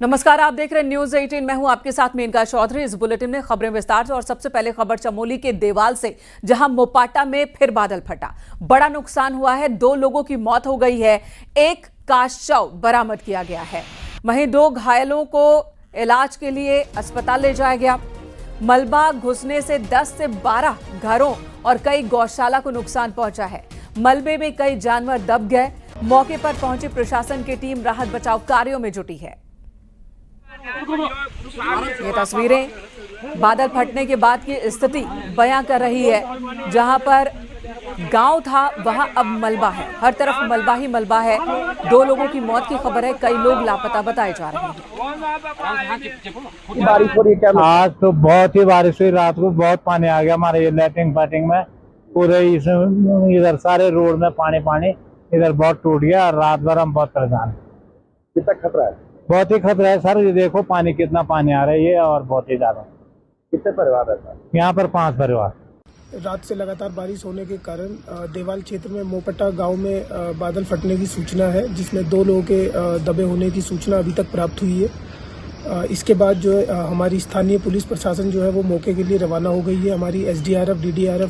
नमस्कार, आप देख रहे हैं न्यूज 18। मैं हूं आपके साथ मेनका चौधरी। इस बुलेटिन में खबरें विस्तार से और सबसे पहले खबर चमोली के देवाल से, जहां मोपाटा में फिर बादल फटा। बड़ा नुकसान हुआ है, 2 लोगों की मौत हो गई है, एक काश शव बरामद किया गया है। वहीं 2 घायलों को इलाज के लिए अस्पताल ले जाया गया। मलबा घुसने से 10 से 12 घरों और कई गौशाला को नुकसान पहुंचा है। मलबे में कई जानवर दब गए। मौके पर पहुंची प्रशासन की टीम राहत बचाव कार्यों में जुटी है। ये तस्वीरें बादल फटने के बाद की स्थिति बयां कर रही है। जहां पर गांव था वहां अब मलबा है, हर तरफ मलबा ही मलबा है। 2 लोगों की मौत की खबर है, कई लोग लापता बताए जा रहे हैं। बारिश हो रही है क्या? आज तो बहुत ही बारिश हुई, रात को बहुत पानी आ गया हमारे ये लैट्रिन फाटिंग में। पूरे इधर सारे रोड में पानी इधर बहुत टूट गया और रात भर हम बहुत परेशान। कितना खतरा है? बहुत ही खतरा है सर, ये देखो पानी कितना पानी आ रहा है ये, और बहुत ही ज्यादा। कितने परिवार रहता है यहाँ पर? 5 परिवार। रात से लगातार बारिश होने के कारण देवाल क्षेत्र में मोपटा गांव में बादल फटने की सूचना है, जिसमें 2 लोगों के दबे होने की सूचना अभी तक प्राप्त हुई है। इसके बाद जो है हमारी स्थानीय पुलिस प्रशासन जो है वो मौके के लिए रवाना हो गई है। हमारी SDRF DDRF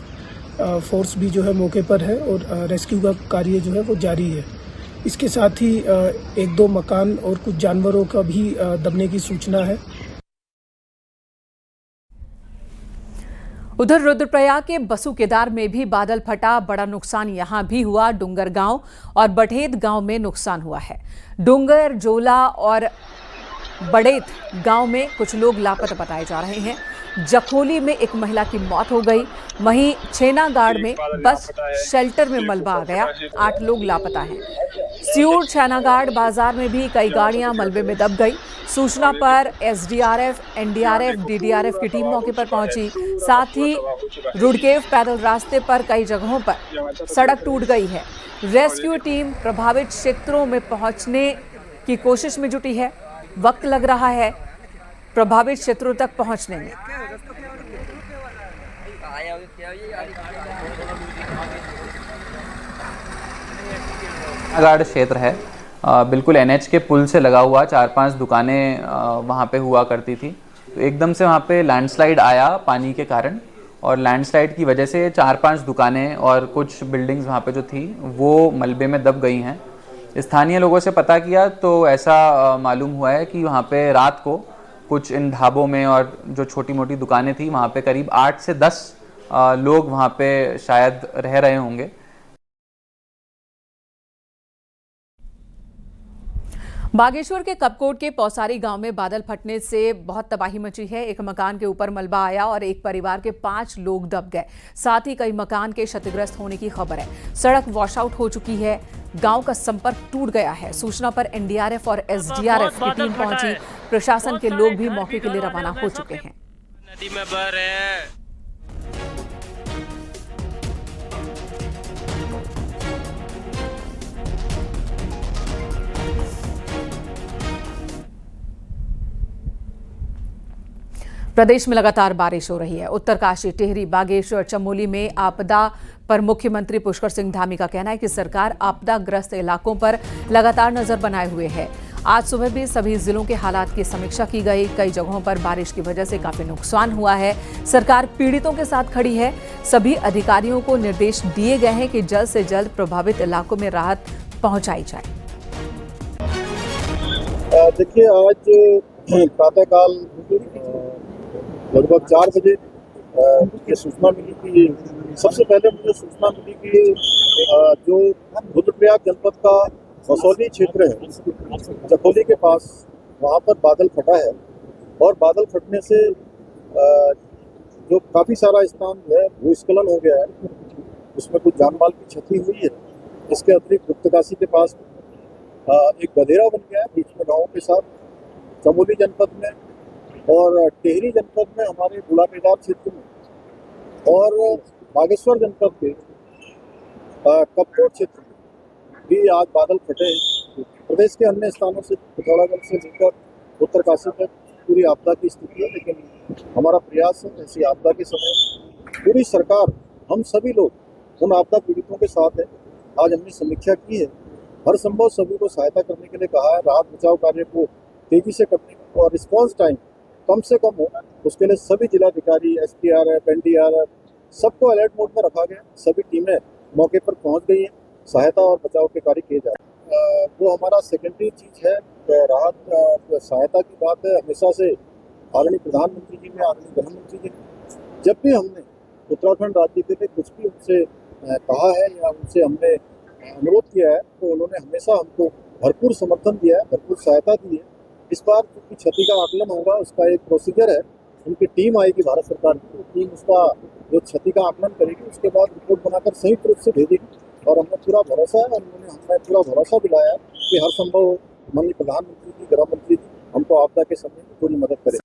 फोर्स भी जो है मौके पर है और रेस्क्यू का कार्य जो है वो जारी है। इसके साथ ही 1-2 मकान और कुछ जानवरों का भी दबने की सूचना है। उधर रुद्रप्रयाग के बसु केदार में भी बादल फटा। बड़ा नुकसान यहां भी हुआ। डूंगर गांव और बढ़ेत गांव में नुकसान हुआ है। डूंगर, जोला और बड़ेत गांव में कुछ लोग लापता बताए जा रहे हैं। जखोली में एक महिला की मौत हो गई। वहीं छेनागाड़ में बस शेल्टर में मलबा आ गया, 8 लोग लापता हैं। सियूर छेनागाड़ बाजार में भी कई गाड़ियां मलबे में दब गई। सूचना पर SDRF, NDRF, DDRF की टीम मौके पर पहुंची। साथ ही रुड़केव पैदल रास्ते पर कई जगहों पर सड़क टूट गई है। रेस्क्यू टीम प्रभावित क्षेत्रों में पहुंचने की कोशिश में जुटी है। वक्त लग रहा है प्रभावित क्षेत्रों तक पहुंचने में। छेनागाड़ क्षेत्र है, बिल्कुल NH के पुल से लगा हुआ। 4-5 दुकानें वहाँ पे हुआ करती थी। तो एकदम से वहाँ पे लैंडस्लाइड आया पानी के कारण, और लैंडस्लाइड की वजह से 4-5 दुकानें और कुछ बिल्डिंग्स वहाँ पे जो थी वो मलबे में दब गई हैं। स्थानीय लोगों से पता किया तो ऐसा मालूम हुआ है कि वहाँ पे रात को कुछ इन ढाबों में और जो छोटी मोटी दुकानें थी वहाँ पे करीब 8 से 10 लोग वहाँ पे शायद रह रहे होंगे। बागेश्वर के कपकोट के पौसारी गांव में बादल फटने से बहुत तबाही मची है। एक मकान के ऊपर मलबा आया और एक परिवार के 5 लोग दब गए। साथ ही कई मकान के क्षतिग्रस्त होने की खबर है। सड़क वॉश आउट हो चुकी है। गांव का संपर्क टूट गया है। सूचना पर NDRF और SDRF की टीम पहुंची। प्रशासन के लोग भी मौके के लिए रवाना हो चुके हैं। नदी में बह रहे हैं। प्रदेश में लगातार बारिश हो रही है। उत्तरकाशी, टिहरी, बागेश्वर, चमोली में आपदा पर मुख्यमंत्री पुष्कर सिंह धामी का कहना है कि सरकार आपदाग्रस्त इलाकों पर लगातार नजर बनाए हुए है। आज सुबह भी सभी जिलों के हालात की समीक्षा की गई। कई जगहों पर बारिश की वजह से काफी नुकसान हुआ है। सरकार पीड़ितों के साथ खड़ी है। सभी अधिकारियों को निर्देश दिए गए हैं कि जल्द से जल्द प्रभावित इलाकों में राहत पहुंचाई जाए। देखिए, आज प्रातःकाल लगभग 4 बजे मुझे सूचना मिली कि सबसे पहले मुझे सूचना मिली कि जो रुद्रप्रयाग जनपद का बसौली क्षेत्र है, जखोली के पास, वहाँ पर बादल फटा है। और बादल फटने से जो काफ़ी सारा स्थान जो है भूस्खलन हो गया है, उसमें कुछ जानमाल की क्षति हुई है। इसके अतिरिक्त गुप्तकाशी के पास एक गधेरा बन गया है बीच में गाँवों के साथ। चमोली जनपद में और टिहरी जनपद में, हमारे बुढ़ाकेदार क्षेत्र में, और बागेश्वर जनपद के कपकोट क्षेत्र में भी आज बादल फटे। प्रदेश के अन्य स्थानों से, पिथौरागढ़ से लेकर उत्तरकाशी तक पूरी आपदा की स्थिति है। लेकिन हमारा प्रयास है ऐसी आपदा के समय पूरी सरकार, हम सभी लोग उन आपदा पीड़ितों के साथ है। आज हमने समीक्षा की है, हर संभव सभी को सहायता करने के लिए कहा है। राहत बचाव कार्य को तेजी से करने की और रिस्पॉन्स टाइम कम से कम हो, उसके लिए सभी जिलाधिकारी, SPRF, NDRF सबको अलर्ट मोड में रखा गया। सभी टीमें मौके पर पहुंच गई हैं, सहायता और बचाव के कार्य किए जा रहे हैं। वो हमारा सेकेंडरी चीज़ है, राहत सहायता की बात है। हमेशा से आदरणीय प्रधानमंत्री जी ने, आदरणीय गृह मंत्री जी ने, जब भी हमने उत्तराखंड राज्य के लिए कुछ भी उनसे कहा है या उनसे हमने अनुरोध किया है, तो उन्होंने हमेशा हमको भरपूर समर्थन दिया है, भरपूर सहायता दी है। इस बार क्योंकि क्षति का आकलन होगा, उसका एक प्रोसीजर है, उनकी टीम आएगी भारत सरकार की, तो टीम उसका जो क्षति का आकलन करेगी, उसके बाद रिपोर्ट बनाकर संयुक्त रूप से भेजेगी। और हमें पूरा भरोसा है और उन्होंने हमें पूरा भरोसा दिलाया है कि हर संभव माननीय प्रधानमंत्री जी, गृह मंत्री जी हमको आपदा के समय में पूरी मदद करें।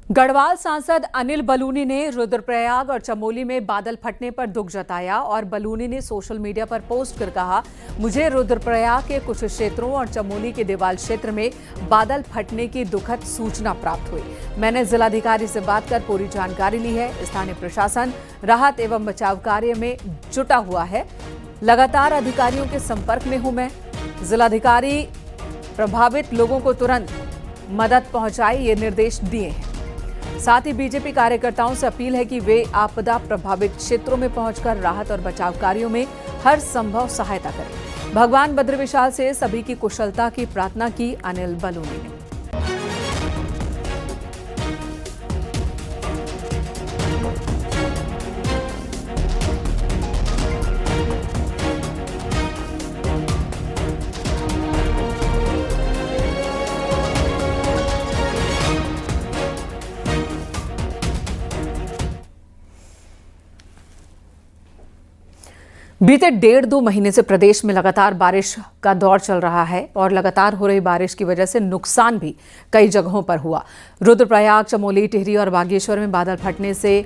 गढ़वाल सांसद अनिल बलूनी ने रुद्रप्रयाग और चमोली में बादल फटने पर दुख जताया और बलूनी ने सोशल मीडिया पर पोस्ट कर कहा, मुझे रुद्रप्रयाग के कुछ क्षेत्रों और चमोली के देवाल क्षेत्र में बादल फटने की दुखद सूचना प्राप्त हुई। मैंने जिलाधिकारी से बात कर पूरी जानकारी ली है। स्थानीय प्रशासन राहत एवं बचाव कार्य में जुटा हुआ है। लगातार अधिकारियों के संपर्क में हूं मैं। जिलाधिकारी प्रभावित लोगों को तुरंत मदद पहुंचाए, ये निर्देश दिए हैं। साथ ही बीजेपी कार्यकर्ताओं से अपील है कि वे आपदा प्रभावित क्षेत्रों में पहुंचकर राहत और बचाव कार्यों में हर संभव सहायता करें। भगवान बद्र विशाल से सभी की कुशलता की प्रार्थना की अनिल बलूनी ने। बीते 1.5-2 महीने से प्रदेश में लगातार बारिश का दौर चल रहा है और लगातार हो रही बारिश की वजह से नुकसान भी कई जगहों पर हुआ। रुद्रप्रयाग, चमोली, टिहरी और बागेश्वर में बादल फटने से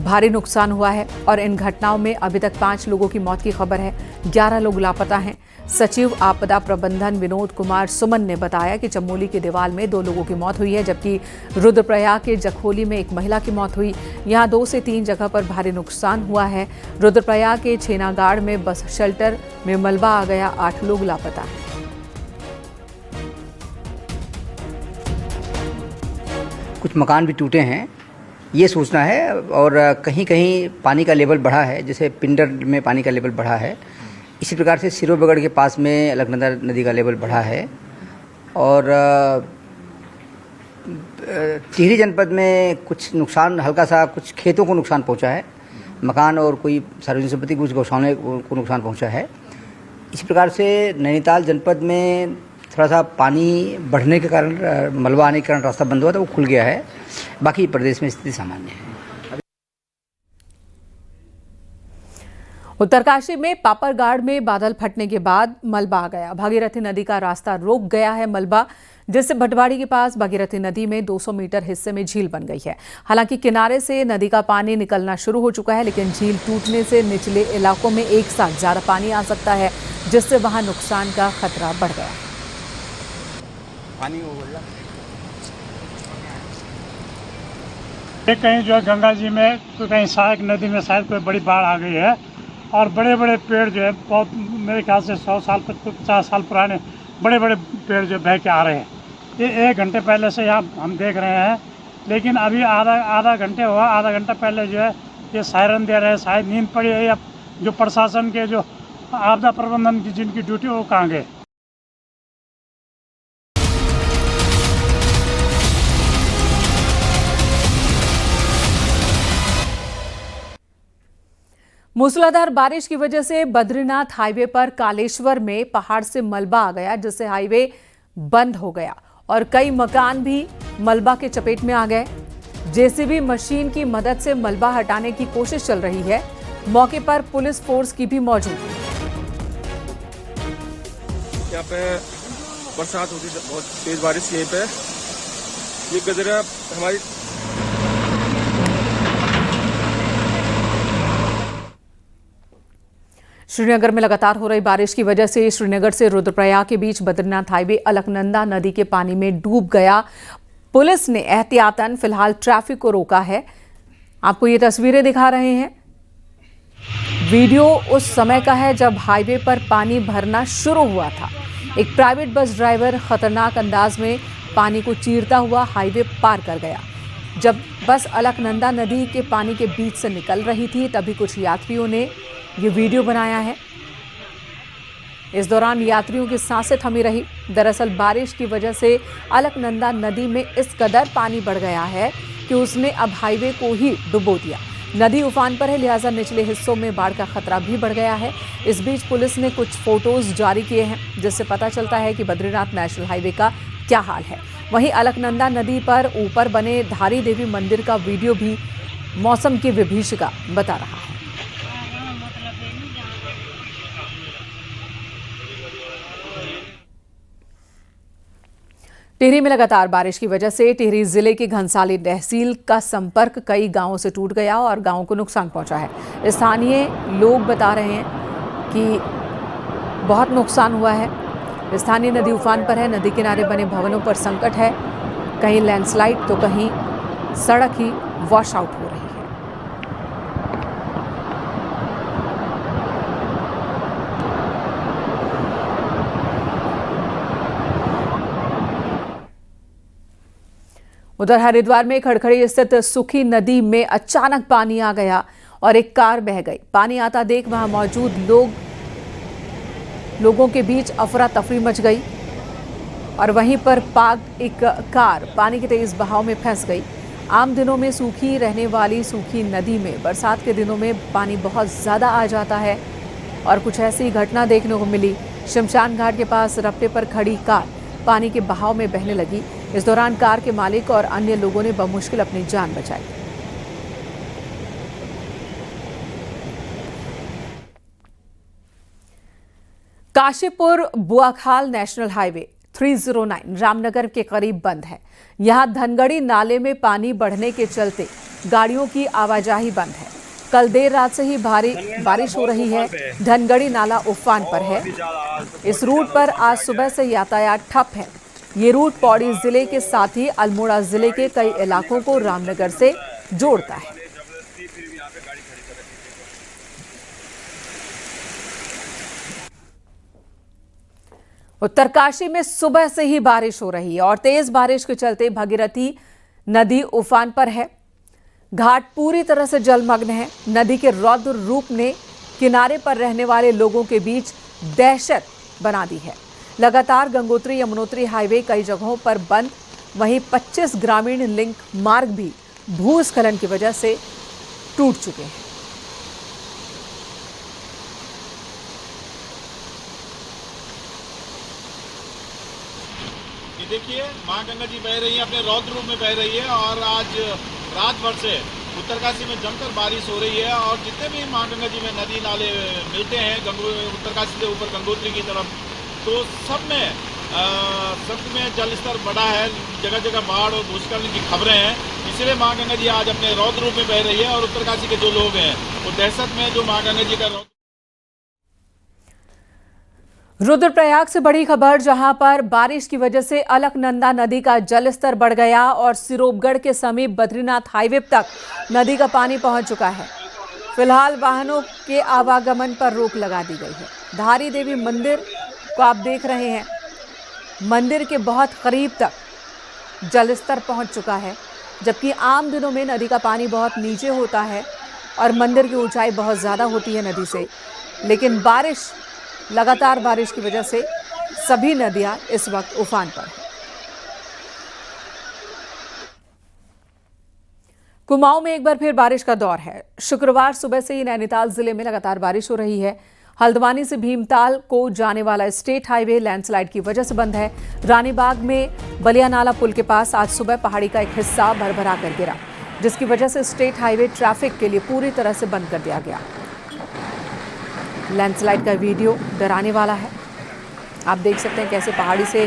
भारी नुकसान हुआ है और इन घटनाओं में अभी तक 5 लोगों की मौत की खबर है। 11 लोग लापता हैं। सचिव आपदा प्रबंधन विनोद कुमार सुमन ने बताया कि चमोली के देवाल में 2 लोगों की मौत हुई है, जबकि रुद्रप्रयाग के जखोली में एक महिला की मौत हुई। यहां 2 से 3 जगह पर भारी नुकसान हुआ है। रुद्रप्रयाग के छेनागाड़ में बस शेल्टर में मलबा आ गया, 8 लोग लापता हैं। कुछ मकान भी टूटे हैं, ये सूचना है। और कहीं कहीं पानी का लेवल बढ़ा है, जैसे पिंडर में पानी का लेवल बढ़ा है। इसी प्रकार से सिरोबगढ़ के पास में अलकनंदा नदी का लेवल बढ़ा है। और टिहरी जनपद में कुछ नुकसान, हल्का सा कुछ खेतों को नुकसान पहुंचा है। मकान और कोई सार्वजनिक संपत्ति, कुछ गौशालाओं को नुकसान पहुंचा है। इसी प्रकार से नैनीताल जनपद में थोड़ा सा पानी बढ़ने के कारण, मलबा आने के कारण रास्ता बंद हुआ था, वो खुल गया है। बाकी प्रदेश में स्थिति सामान्य है। उत्तरकाशी में पापड़गाड़ में बादल फटने के बाद मलबा आ गया। भागीरथी नदी का रास्ता रोक गया है मलबा, जिससे भटवाड़ी के पास भागीरथी नदी में 200 मीटर हिस्से में झील बन गई है। हालांकि किनारे से नदी का पानी निकलना शुरू हो चुका है, लेकिन झील टूटने से निचले इलाकों में एक साथ ज्यादा पानी आ सकता है, जिससे वहां नुकसान का खतरा बढ़ गया। कहीं जो है गंगा जी में, तो कहीं सहायक नदी में शायद कोई बड़ी बाढ़ आ गई है और बड़े बड़े पेड़ जो है, बहुत मेरे ख्याल से 100 साल 50 साल पुराने बड़े बड़े पेड़ जो बह के आ रहे हैं। ये 1 घंटे पहले से यहाँ हम देख रहे हैं, लेकिन अभी आधा घंटे हुआ, आधा घंटा पहले जो है ये सायरन दे रहे हैं, शायद नींद पड़ी है या जो प्रशासन के जो आपदा प्रबंधन की जिनकी ड्यूटी वो कहाँ गए। मूसलाधार बारिश की वजह से बद्रीनाथ हाईवे पर कालेश्वर में पहाड़ से मलबा आ गया, जिससे हाईवे बंद हो गया और कई मकान भी मलबा के चपेट में आ गए। जेसीबी मशीन की मदद से मलबा हटाने की कोशिश चल रही है। मौके पर पुलिस फोर्स की भी मौजूद है। यहाँ पे बरसात होती है, बहुत तेज बारिश यहीं पे। ये गजरा हमारी श्रीनगर में लगातार हो रही बारिश की वजह से श्रीनगर से रुद्रप्रयाग के बीच बद्रीनाथ हाईवे अलकनंदा नदी के पानी में डूब गया। पुलिस ने एहतियातन फिलहाल ट्रैफिक को रोका है। आपको ये तस्वीरें दिखा रहे हैं। वीडियो उस समय का है जब हाईवे पर पानी भरना शुरू हुआ था। एक प्राइवेट बस ड्राइवर खतरनाक अंदाज में पानी को चीरता हुआ हाईवे पार कर गया। जब बस अलकनंदा नदी के पानी के बीच से निकल रही थी तभी कुछ यात्रियों ने ये वीडियो बनाया है। इस दौरान यात्रियों की सांसें थमी रही। दरअसल बारिश की वजह से अलकनंदा नदी में इस कदर पानी बढ़ गया है कि उसने अब हाईवे को ही डुबो दिया। नदी उफान पर है, लिहाजा निचले हिस्सों में बाढ़ का खतरा भी बढ़ गया है। इस बीच पुलिस ने कुछ फोटोज जारी किए हैं जिससे पता चलता है कि बद्रीनाथ नेशनल हाईवे का क्या हाल है। वहीं अलकनंदा नदी पर ऊपर बने धारी देवी मंदिर का वीडियो भी मौसम की विभीषिका बता रहा है। टिहरी में लगातार बारिश की वजह से टिहरी जिले की घनसाली तहसील का संपर्क कई गांवों से टूट गया और गांवों को नुकसान पहुंचा है। स्थानीय लोग बता रहे हैं कि बहुत नुकसान हुआ है। स्थानीय नदी उफान पर है। नदी किनारे बने भवनों पर संकट है। कहीं लैंडस्लाइड तो कहीं सड़क ही वॉश आउट हो रही है। उधर हरिद्वार में खड़खड़ी स्थित सुखी नदी में अचानक पानी आ गया और एक कार बह गई। पानी आता देख वहां मौजूद लोगों के बीच अफरा तफरी मच गई और वहीं पर पार्क एक कार पानी के तेज बहाव में फंस गई। आम दिनों में सूखी रहने वाली सूखी नदी में बरसात के दिनों में पानी बहुत ज़्यादा आ जाता है और कुछ ऐसी घटना देखने को मिली। शमशान घाट के पास रपटे पर खड़ी कार पानी के बहाव में बहने लगी। इस दौरान कार के मालिक और अन्य लोगों ने बमुश्किल अपनी जान बचाई। काशीपुर बुआखाल नेशनल हाईवे 309 रामनगर के करीब बंद है। यहां धनगढ़ी नाले में पानी बढ़ने के चलते गाड़ियों की आवाजाही बंद है। कल देर रात से ही भारी बारिश हो रही है। धनगढ़ी नाला उफान पर है। इस रूट पर आज सुबह से यातायात ठप है। ये रूट पौड़ी जिले के साथ ही अल्मोड़ा जिले के कई इलाकों को रामनगर से जोड़ता है। उत्तरकाशी में सुबह से ही बारिश हो रही है और तेज बारिश के चलते भगीरथी नदी उफान पर है। घाट पूरी तरह से जलमग्न है। नदी के रौद्र रूप ने किनारे पर रहने वाले लोगों के बीच दहशत बना दी है। लगातार गंगोत्री यमुनोत्री हाईवे कई जगहों पर बंद। वहीं 25 ग्रामीण लिंक मार्ग भी भूस्खलन की वजह से टूट चुके हैं। ये देखिए मां गंगा जी बह रही है, अपने रौद्र रूप में बह रही है और आज रात भर से उत्तरकाशी में जमकर बारिश हो रही है और जितने भी मां गंगा जी में नदी नाले मिलते हैं उत्तरकाशी से ऊपर गंगोत्री की तरफ, तो सब में जल स्तर बढ़ा है। जगह जगह बाढ़ और भूस्खलन की खबरें हैं। इसलिए मां गंगा जी आज अपने रौद्र रूप में बह रही है और उत्तरकाशी के जो लोग हैं वो दहशत में जो मां गंगा जी का रुद्रप्रयाग से बड़ी खबर, जहां पर बारिश की वजह से अलकनंदा नदी का जलस्तर बढ़ गया और सिरोपगढ़ के समीप बद्रीनाथ हाईवे तक नदी का पानी पहुंच चुका है। फिलहाल वाहनों के आवागमन पर रोक लगा दी गई है। धारी देवी मंदिर को आप देख रहे हैं, मंदिर के बहुत करीब तक जलस्तर पहुंच चुका है, जबकि आम दिनों में नदी का पानी बहुत नीचे होता है और मंदिर की ऊंचाई बहुत ज़्यादा होती है नदी से। लेकिन लगातार बारिश की वजह से सभी नदियां इस वक्त उफान पर हैं। कुमाऊं में एक बार फिर बारिश का दौर है। शुक्रवार सुबह से ही नैनीताल जिले में लगातार बारिश हो रही है। हल्द्वानी से भीमताल को जाने वाला स्टेट हाईवे लैंडस्लाइड की वजह से बंद है। रानीबाग में बलिया नाला पुल के पास आज सुबह पहाड़ी का एक हिस्सा भरभरा कर गिरा, जिसकी वजह से स्टेट हाईवे ट्रैफिक के लिए पूरी तरह से बंद कर दिया गया। लैंडस्लाइड का वीडियो डराने वाला है। आप देख सकते हैं कैसे पहाड़ी से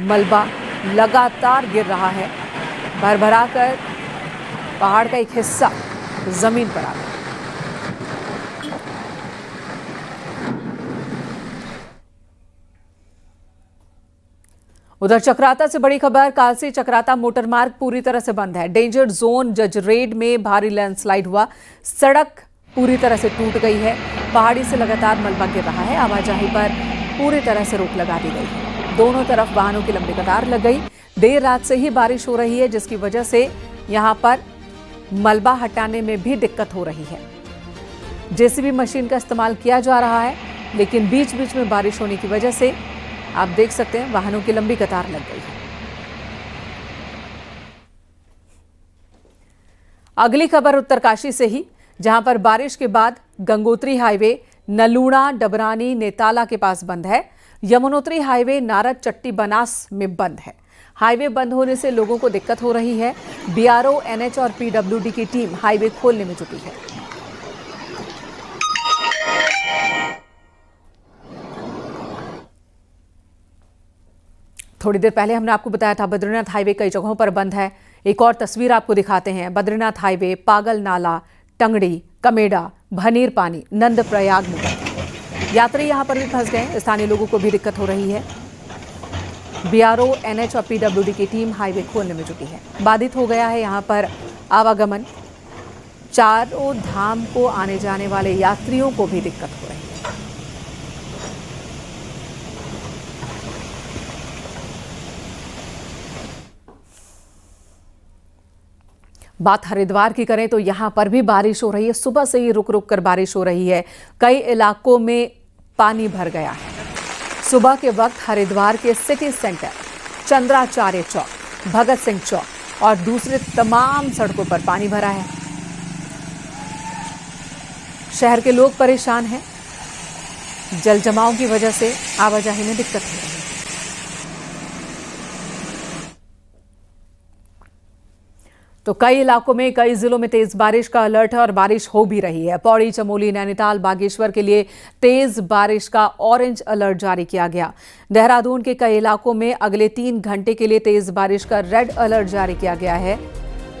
मलबा लगातार गिर रहा है। भरभरा कर पहाड़ का एक हिस्सा जमीन पर आ गया। उधर चक्राता से बड़ी खबर, कालसी चक्राता मोटरमार्ग पूरी तरह से बंद है। डेंजर जोन जजरेड में भारी लैंडस्लाइड हुआ। सड़क पूरी तरह से टूट गई है। पहाड़ी से लगातार मलबा गिर रहा है। आवाजाही पर पूरी तरह से रोक लगा दी गई है। दोनों तरफ वाहनों की लंबी कतार लग गई। देर रात से ही बारिश हो रही है, जिसकी वजह से यहाँ पर मलबा हटाने में भी दिक्कत हो रही है। जेसीबी मशीन का इस्तेमाल किया जा रहा है, लेकिन बीच बीच में बारिश होने की वजह से आप देख सकते हैं वाहनों की लंबी कतार लग गई है। अगली खबर उत्तरकाशी से ही, जहां पर बारिश के बाद गंगोत्री हाईवे नलूणा डबरानी नेताला के पास बंद है। यमुनोत्री हाईवे नारद चट्टी बनास में बंद है। हाईवे बंद होने से लोगों को दिक्कत हो रही है। बीआरओ, एनएच और पीडब्ल्यूडी की टीम हाईवे खोलने में जुटी है। थोड़ी देर पहले हमने आपको बताया था बद्रीनाथ हाईवे कई जगहों पर बंद है। एक और तस्वीर आपको दिखाते हैं। बद्रीनाथ हाईवे पागल नाला, टंगड़ी, कमेडा, भनीर पानी, नंदप्रयाग में बंद है। यात्री यहां पर भी फंस गए। स्थानीय लोगों को भी दिक्कत हो रही है। बीआरओ, एनएच और पीडब्ल्यूडी की टीम हाईवे खोलने में जुटी है। बाधित हो गया है यहां पर आवागमन। चारों धाम को आने जाने वाले यात्रियों को भी दिक्कत हो रही है। बात हरिद्वार की करें तो यहां पर भी बारिश हो रही है। सुबह से ही रुक रुक कर बारिश हो रही है। कई इलाकों में पानी भर गया है। सुबह के वक्त हरिद्वार के सिटी सेंटर, चंद्राचार्य चौक, भगत सिंह चौक और दूसरे तमाम सड़कों पर पानी भरा है। शहर के लोग परेशान हैं। जल जमाव की वजह से आवाजाही में दिक्कत हो रही है। तो कई इलाकों में, कई जिलों में तेज बारिश का अलर्ट है और बारिश हो भी रही है। पौड़ी, चमोली, नैनीताल, बागेश्वर के लिए तेज बारिश का ऑरेंज अलर्ट जारी किया गया। देहरादून के कई इलाकों में अगले 3 घंटे के लिए तेज बारिश का रेड अलर्ट जारी किया गया है।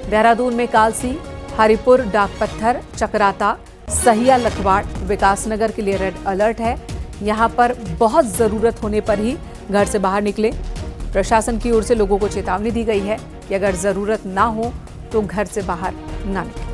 देहरादून में कालसी, हरिपुर, डाकपत्थर, चकराता, सहिया, लखवाड़, विकासनगर के लिए रेड अलर्ट है। यहाँ पर बहुत ज़रूरत होने पर ही घर से बाहर निकले। प्रशासन की ओर से लोगों को चेतावनी दी गई है कि अगर ज़रूरत ना हो तो घर से बाहर ना निकलें।